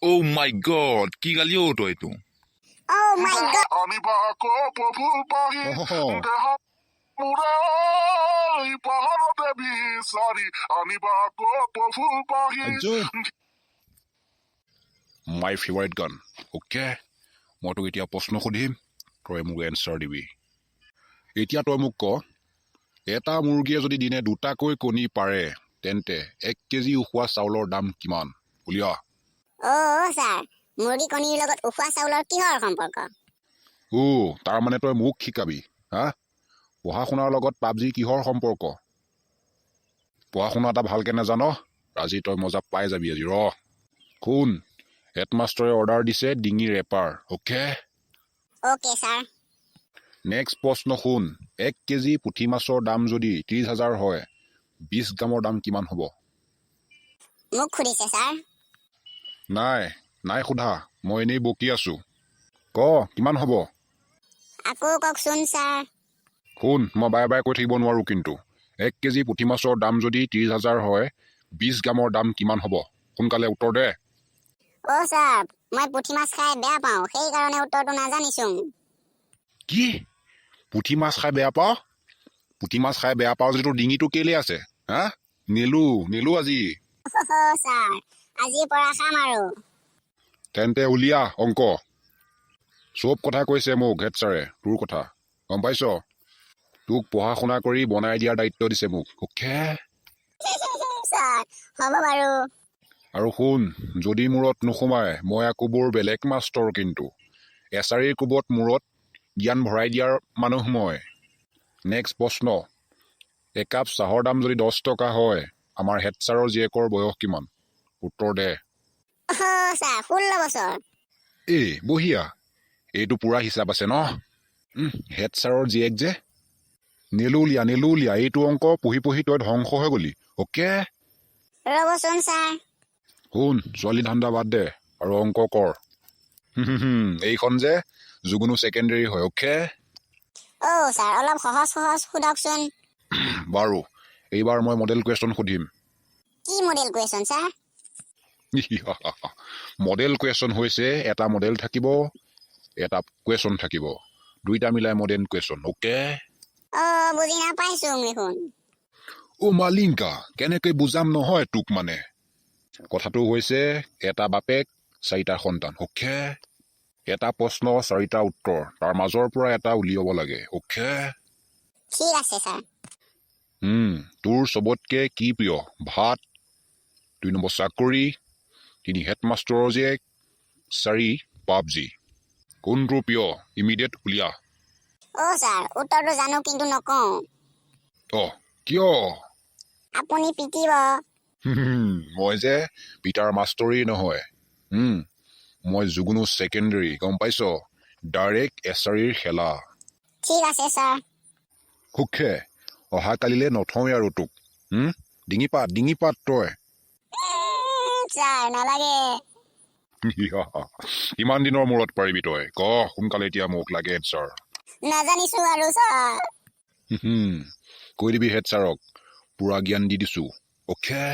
Oh my god, কি গালি ও তই তো? Oh my god. আনিবা আকৌ পফুল পাহি দেহ মুৰে পাহাৰতে বিচাৰি আনিবা আকৌ পফুল পাহি My favorite gun. Okay? মই তোক এতিয়া প্ৰশ্ন সুধিম, তই মোক এনচাৰ দিবি। এতিয়া তই মোক ক, এটা মুৰ্গীয়ে যদি দিনে দুটাকৈ কণী পাৰে, তেন্তে 1 কেজি উখোৱা চাউলৰ দাম কিমান? উলিয়া। ছাৰ মুৰ্গী কণীৰ লগত উখোৱা চাউলৰ কিহৰ সম্পৰ্ক? তাৰ মানে তই মোক শিকাবি, হা? পঢ়া শুনাৰ লগত পাবজি কিহৰ সম্পৰ্ক? পঢ়া শুনা এটা ভালকে নাজান? আজি তই মজা পাই যাবি আজি, ৰ। শুন, হেডমাষ্টৰে অৰ্ডাৰ দিছে ডিঙি wrapper, okay? Okay sir. Next প্ৰশ্ন শুন, 1 কেজি পুঠি মাছৰ দাম যদি 30,000 হয়, 20 গ্ৰামৰ দাম কিমান হ'ব? মোক সুধিছে ছাৰ। নাই সোধা, মই এনেই বকি আছো। ক, কিমান হ'ব? আকৌ কওকচোন ছাৰ। শুন, মই বাৰে বাৰে কৈ থাকিব নোৱাৰো কিন্তু। 1 কেজি পুঠি মাছৰ দাম যদি 30,000 হয়, 20 গ্ৰামৰ দাম কিমান হ'ব? সোনকালে উত্তৰ দে। ছাৰ মই পুঠি মাছ খাই বেয়া পাওঁ, সেইকাৰণে উত্তৰটো নাজানিছোং। কি? পুঠি মাছ খাই বেয়া পাওঁ? পুঠি মাছ খাই বেয়া পাওঁ যদি তোৰ ডিঙিটো কেলে আছে, হা? নিলো আজি। ছাৰ আজিৰ পৰা খাম আৰু। তেন্তে উলিয়া অংক। চব কথা কৈছে মোক হেড ছাৰে, তোৰ কথা গম পাইছ? তোক পঢ়া শুনা কৰি বনাই দিয়াৰ দায়িত্ব দিছে মোক, অ'কে? ছাৰ হ'ব বাৰু। আৰু শুন, যদি মূৰত নোসোমায় মই আকৌ বৰ বেলেগ মাষ্টৰ কিন্তু। এছাৰিৰ কোবত মূৰত জ্ঞান ভৰাই দিয়াৰ মানুহ মই। নেক্সট প্ৰশ্ন, একাপ চাহৰ দাম যদি 10 টকা হয়, আমাৰ হেড ছাৰৰ জীয়েকৰ বয়স কিমান? উত্তৰ দে। ছাৰ 16 বছৰ। বঢ়িয়া, এইটো পুৰা হিচাপ আছে ন? হেড ছাৰৰ জীয়েক যে। নেলুলিয়া, এইটো অংক পঢ়ি পঢ়ি তই ধ্বংস হৈ গলি, অ'কে? ৰ'বচোন ছাৰ। শুন, ছোৱালী ধান্দা বাদ দে আৰু অংক কৰ। এইখন যে যুগুনু ছেকেণ্ডেৰী হয়, অ'কে? ছাৰ অলপ সহজ সোধকচোন। বাৰু, এইবাৰ মই মডেল কুৱেশ্যন সুধিম। কি model question sir? Model question হৈছে এটা মডেল থাকিব, এটা কুৱেশ্যন থাকিব, দুইটা মিলাই মডেল কুৱেশ্যন, অ'কে? বুজি নাপাইছোং দেখোন। মালিংকা, কেনেকৈ বুজাম নহয় তোক মানে। কথাটো হৈছে এটা বাপেক 4টা সন্তান, অ'কে? এটা প্ৰশ্ন 4টা উত্তৰ, তাৰ মাজৰ পৰা এটা উলিয়াব লাগে, অ'কে? ঠিক আছে ছাৰ। তোৰ চবতকে কি প্ৰিয়? ভাত, 2 নম্বৰ চাকৰি, 3 হেডমাষ্টৰৰ জীয়েক, 4 পাবজি। কোনটো প্ৰিয়? ইমিডিয়েট উলিয়া। ছাৰ উত্তৰটো জানো কিন্তু নকওঁ। কিয়? আপুনি পিটিব। মই যে পিটাৰ মাষ্টৰেই নহয়, মই যুগুনু ছেকেণ্ডেৰী, গম পাইছ? ডাইৰেক্ট এছাৰিৰ খেলা। ঠিক আছে ছাৰ। সুখে, অহাকালিলে নথওঁৱেই আৰু তোক। ডিঙি পাত তই। ছাৰ নালাগে। কিমান দিনৰ মূৰত পাৰিবি তই? ক সোনকালে, এতিয়া মোক লাগে এনচাৰ। নাজানিছো আৰু ছাৰ। কৈ দিবি হেড ছাৰক, পুৰা জ্ঞান দি দিছো, অ'কে?